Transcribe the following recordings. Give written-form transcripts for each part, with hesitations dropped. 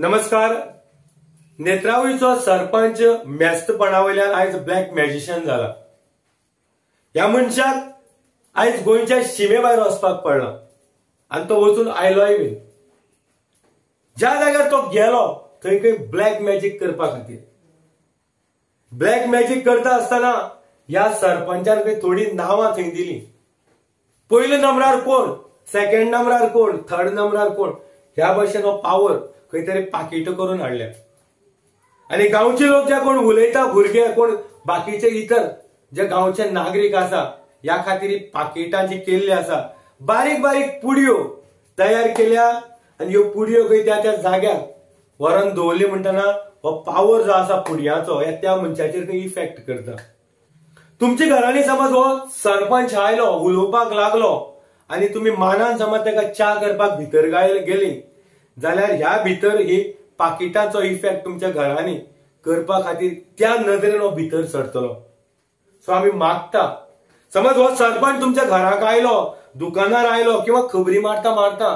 नमस्कार. नेत्रावळीचो सरपंच मेस्तपणावयल्यान आयज black magician जाला. ह्या मनशाक आयज गोंयच्या शिमे भायर वचपाक पडला आनी तो वचून आयलोय बीन. ज्या जाग्यार तो गेलो थंय खंय ब्लॅक मॅजिक करपा खातीर. ब्लॅक मॅजिक करता आसतना ह्या सरपंचान खंय थोडी नावां थंय दिली. पयले नंबरार कोण, सेकंड नंबरार कोण, थर्ड नंबरार कोण, ह्या भशेन हो पावर खंय तरी पाकिट करून हाडल्या. आणि गांवचे लोक जे कोण उलयता, भुरगे कोण बाकीचे इतर जे गांवचे नागरीक आसा ह्या खातीर पाकिटां जी केल्ली आसा, बारीक बारीक पुडयो तयार केल्या आनी ह्यो पुडयो खंय त्या जाग्यार व्हरून दवरली म्हणटना हो पावर जो आसा पुडयांचो त्या मनशाचेर खंय इफेक्ट करता. तुमच्या घरांनी समज हो सरपंच आयलो, उलोवपाक लागलो आनी तुमी मानान समज ताका च्या करपाक भितर गेली जाल्यार ह्या भितर ही पाकिटांचो इफेक्ट तुमच्या घरांनी करपा खातीर त्या नदरेन हो भितर सरतलो. सो आमी मागता समज हो सरपंच तुमच्या घराक आयलो, दुकानार आयलो किंवा खबरी मारता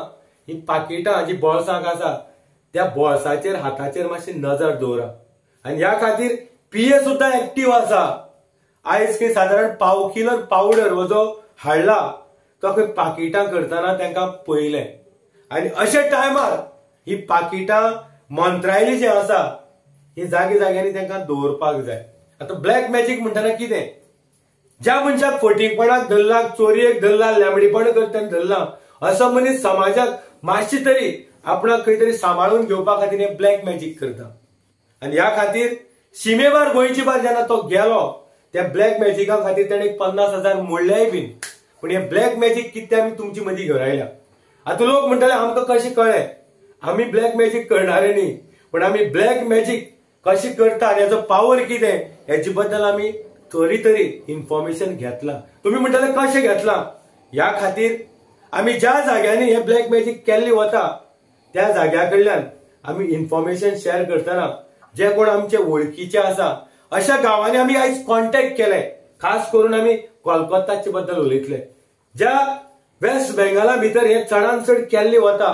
ही पाकिटां जी बॉल्साक आसा त्या बॉल्साचेर हाताचेर मातशी नजर दवरा. आनी ह्या खातीर पीए सुद्धा एक्टिव्ह आसा. आयज खंय सादारण पाव किलो पावडर हो जो हाडला तो खंय पाकिटां करतना तांकां पयलें. आनी अशा टायमार ही पाकिटां मंत्रायली जी आसा ही जागी जाग्यांनी तांकां दवरपाक जाय. आता ब्लॅक मॅजिक म्हणटना कितें, ज्या मनशाक फटींगपणाक धरला, चोरयेक धरला, लेंबडीपण करतना धरला असो मनीस समाजाक मातशी तरी आपणाक खंय तरी सांबाळून घेवपा खातीर हे ब्लॅक मॅजिक करता. आनी ह्या खातीर शिमेभार गोंयची भायर जेन्ना तो गेलो त्या ब्लॅक मॅजिका खातीर ताणें 50,000 मोडल्याय बीन. पूण हे ब्लॅक मॅजिक कितें आमी तुमचे मदीं घेवन आयल्या. आता लोक म्हणटले आमकां कशें कळ्ळें, आमी ब्लॅक मॅजिक करणारे न्ही, पण आमी ब्लॅक मॅजिक कशी करता आनी हेचो पावर कितें हेचे बद्दल आमी तरी इन्फॉर्मेशन घेतला. तुम्ही म्हणटले कशें घेतला, ह्या खातीर आमी ज्या जाग्यांनी हे ब्लॅक मॅजिक केल्ली वता त्या जाग्या कडल्यान आमी इन्फॉर्मेशन शेअर करतना जे कोण आमचे वळखीचे आसा अशा गांवांनी आमी आयज कॉन्टॅक्ट केले. खास करून आमी कोलकाताचे बद्दल उलयतले. ज्या वेस्ट बेंगाला भितर हे चडांत चड केल्ली वता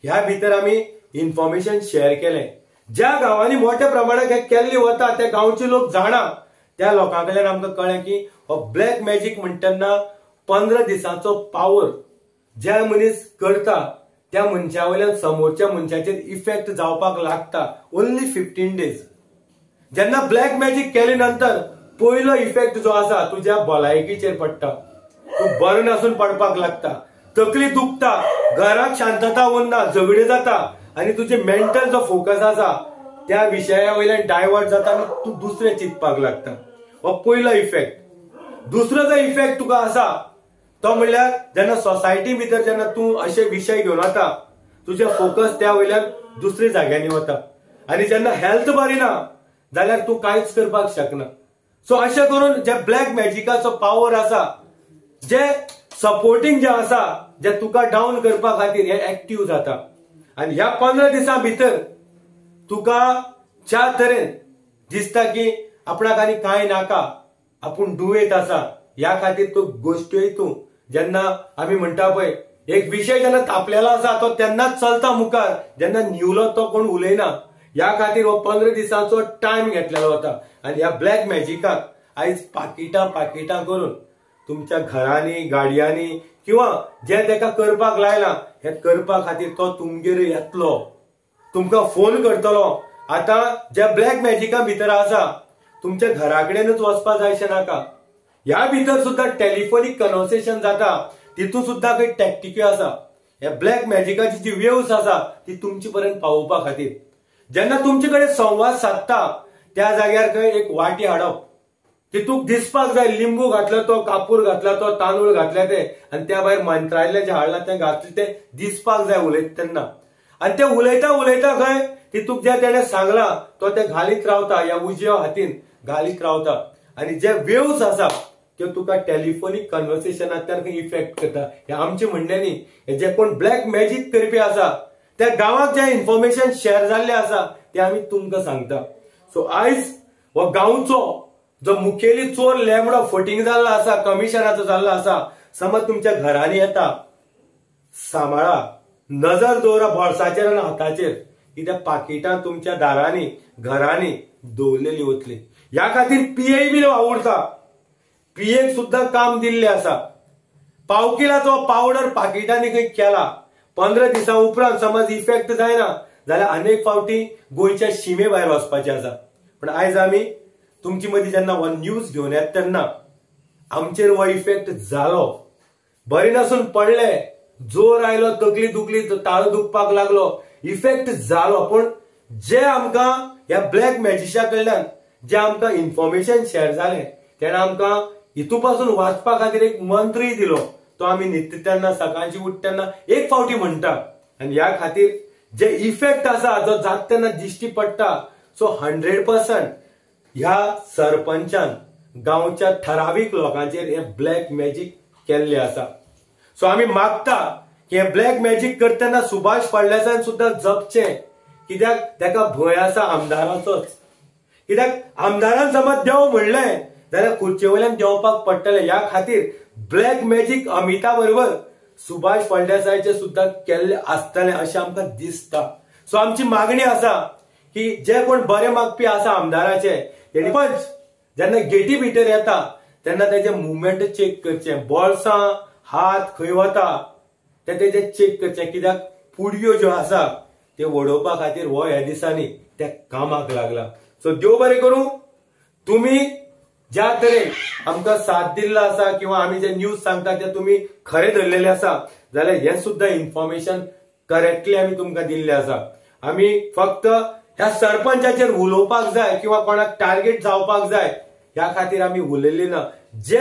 ह्या भितर आमी इन्फॉर्मेशन शेअर केले. ज्या गांवांनी मोठ्या प्रमाणात हे केल्ली वता त्या गांवचे लोक जाणा त्या लोकां कडल्यान आमकां कळ्ळें की हो ब्लॅक मॅजिक म्हणटना 15 दिसांचो पावर ज्या मनीस करता त्या मनशा वयल्यान समोरच्या मनशाचेर इफेक्ट जावपाक लागता ओन्ली 15 डेज. जेन्ना ब्लॅक मॅजिक केले नंतर पयलो इफेक्ट जो आसा तुज्या भलायकीचेर पडटा. तूं बरो नासून पडपाक लागता, तकली दुखता, घराक शांतता उरना, झगडे जाता आनी तुजे मेंटल जो फोकस आसा त्या विशया वयल्यान डायवर्ट जाता आनी तूं दुसरें चिंतपाक लागता. हो पयलो इफेक्ट. दुसरो जो इफेक्ट तुका आसा तो म्हणल्यार जेन्ना सोसायटी भितर जेन्ना तूं अशे विशय घेवन वता तुजे फोकस त्या वयल्यान दुसऱ्या जाग्यांनी वता आनी जेन्ना हेल्थ बरी ना जाल्यार तूं कांयच करपाक शकना. सो अशें करून जे ब्लॅक मॅजिकाचो पावर आसा, जे सपोर्टिंग जे आसा, जे तुका डाऊन करपा खातीर हे एक्टिव्ह जाता. आनी ह्या 15 दिसां भितर तुका ज्या तरेन दिसता की आपणाक आनी कांय नाका, आपूण दुयेंत आसा, ह्या खातीर तूं गोश्ट्योय तूं जेन्ना आमी म्हणटा पळय एक विशय जेन्ना तापलेलो आसा तो तेन्नाच चलता मुखार, जेन्ना निवलो तो कोण उलयना. ह्या खातीर हो 15 दिसांचो टायम घेतलेलो वता. आनी ह्या ब्लॅक मॅजिकाक आयज पाकिटां करून तुमच्या घरांनी, गाडयांनी किंवा जे ताका करपाक लायला हे करपा खातीर तो तुमगेर येतलो, तुमकां फोन करतलो. आता जे ब्लॅक मॅजिका भितर आसा तुमच्या घरा कडेनच वचपा जायशें नाका. ह्या भितर सुद्धा टेलिफोनीक कन्वर्सेशन जाता, तितून सुद्धा काही टॅक्टिक्यो आसा. ह्या ब्लॅक मॅजिकाची जी वेव्स आसा ती तुमचे पर्यंत पावोवपा खातीर जेन्ना तुमचे कडेन संवाद साधता त्या जाग्यार खंय एक वाटी हाडप, तितूक दिसपाक जाय लिंबू घातला तो, कापूर घातला तो, तांदूळ घातले ते आनी त्या भायर मंत्रायले जे हाडला ते घातले ते दिसपाक जाय उलयता तेन्ना. आनी ते उलयता खंय तितूक जे तेणे सांगला तो ते घालीत रावता, ह्या उजव्या हातीन घालीत रावता. आनी जे वेव्स आसा त्यो तुका टेलिफोनीक कन्वर्सेशनांतल्यान खंय इफेक्ट करता. हे आमचे म्हणणे हे जे कोण ब्लॅक मॅजिक करपी आसा त्या गांवाक जे इन्फॉर्मेशन शेअर जाल्ले आसा ते आमी तुमकां सांगता. सो आयज हो गांवचो जो मुखेली चोर लेंबडो फटींग जाल्लो आसा, कमिशनाचो जाल्लो आसा, समज तुमच्या घरांनी येता, सांबाळा, नजर दवरा बॉल्साचेर आनी हाताचेर की त्या पाकिटां तुमच्या दारांनी घरांनी दवरलेली वतली। ह्या खातीर पीए बी वावुरता, पीएक सुद्धा काम दिल्ले आसा। पावकिलाचो पावडर पाकिटांनी खंय केला, 15 दिसां उपरांत समज इफेक्ट जायना जाल्यार अनेक फावटी गोंयच्या शिमे भायर वचपाचे आसा। पण आयज आमी तुमचे मदीं जेन्ना हो न्यूज घेवन येता तेन्ना आमचेर हो इफेक्ट जालो, बरे नसून पडले, जोर आयलो, तकली दुखली, ताळो दुखपाक लागलो, इफेक्ट जालो। पण जे आमकां ह्या ब्लॅक मॅजिशा कडल्यान जे आमकां इन्फॉर्मेशन शेअर जालें तेणें आमकां हितू पासून वाचपा खातीर एक मंत्रय दिलो, तो आमी न्हिदता तेन्ना सकाळची उठता तेन्ना एक फावटी म्हणटा। आनी ह्या खातीर जे इफेक्ट आसा जो जाता तेन्ना दिश्टी पडटा, सो 100% ह्या सरपंचान गांवच्या ठराविक लोकांचेर हे ब्लॅक मॅजिक केल्ले आसा। सो आमी मागता की हे ब्लॅक मॅजिक करतना सुभाष फळदेसायान सुद्धा जपचें, कित्याक ताका भंय आसा आमदाराचोच। कित्याक आमदारान समज देव म्हणलें जाल्यार खुर्चे वयल्यान देंवपाक पडटलें। ह्या खातीर ब्लॅक मॅजिक अमिता बरोबर सुभाष फळदेसायाचे सुद्धा केल्ले आसतलें अशें आमकां दिसता। सो आमची मागणी आसा की जे कोण बरे मागपी आसा आमदाराचे, तेणी पंच जेन्ना गेटी भितर येता तेन्ना तेजे मुवमेंट चेक करचे, बॉल्सां हात खंय वता ते तेजे चेक करचे, कित्याक पुडयो ज्यो आसा ते वडोवपा खातीर हो ह्या दिसांनी त्या कामाक लागला। सो देव बरें करूं। तुम्ही ज्या तरेन आमकां साथ दिल्लो आसा किंवा आमी जे न्यूज सांगता ते तुम्ही खरे धरलेले आसा जाल्यार हे सुद्धा इन्फॉर्मेशन करेक्टली आमी तुमकां दिल्ले आसा। आमी फक्त ह्या सरपंचाचेर उलोवपाक जाय किंवा कोणाक टार्गेट जावपाक जाय ह्या खातीर आमी उलयल्ले ना। जे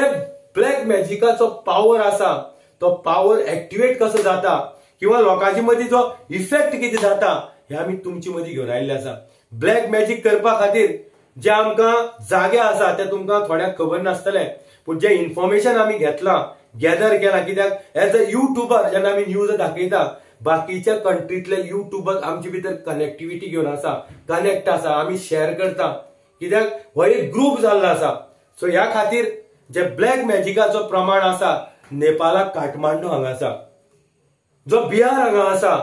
ब्लॅक मॅजिकाचो पावर आसा तो पावर एक्टिवेट कसो जाता किंवा लोकांची मदीं जो इफेक्ट कितें जाता हे आमी तुमचे मदीं घेवन आयिल्ले आसा। ब्लॅक मॅजिक करपा खातीर जे आमकां जागे आसा ते तुमकां थोड्याक खबर नासतले, पूण जे इन्फॉर्मेशन आमी घेतला गॅदर केला, कित्याक एज अ युट्यूबर जेन्ना आमी न्यूज दाखयता बाकीच्या कंट्रीतले युट्यूबर आमचे भितर कनेक्टिविटी घेवन आसा, कनेक्ट आसा, आमी शेअर करता, कित्याक हो एक ग्रुप जाल्लो आसा। सो ह्या खातीर जे ब्लॅक मॅजिकाचो प्रमाण आसा नेपाळाक काठमांडू हांगा आसा, जो बिहार हांगा आसा,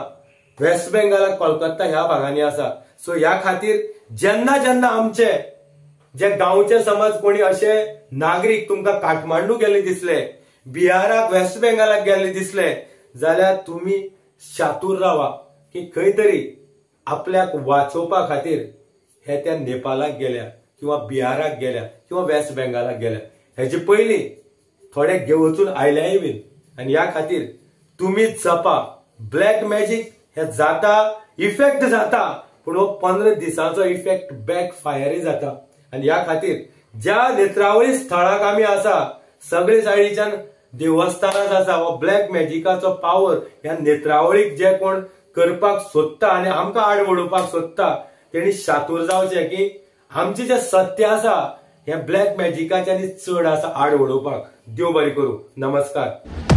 वेस्ट बेंगालाक कोलकाता ह्या भागांनी आसा। सो ह्या खातीर जेन्ना जेन्ना आमचे जे गांवचे समज कोणी असे नागरीक तुमकां काठमांडू गेल्ले दिसले, बिहाराक वेस्ट बेंगालाक गेल्ले दिसले जाल्यार तुम्ही शातूर रावा की खंय तरी आपल्याक वाचोवपा खातीर हे त्या नेपाळाक गेल्या किंवा बिहाराक गेल्या किंवा वेस्ट बेंगालाक गेल्या, हेजे पयलीं थोडे घेवचून आयल्याय बीन। आनी ह्या खातीर तुम्ही जपा। ब्लॅक मॅजिक हे जाता, इफेक्ट जाता, पूण हो 15 दिसांचो इफेक्ट बॅक फायरय जाता। आनी ह्या खातीर ज्या नेत्रावळी स्थळाक आमी आसा सगळे सायडीच्यान देवस्थानांच आसा, हो ब्लॅक मॅजिकाचो पावर ह्या नेत्रावळीक जे कोण करपाक सोदता आनी आमकां आड वडोवपाक सोदता तेणी शातूर जावचे की आमचे जे सत्य आसा हे ब्लॅक मॅजिकाचे आनी चड आसा आड वडोवपाक। देव बरें करूं। नमस्कार।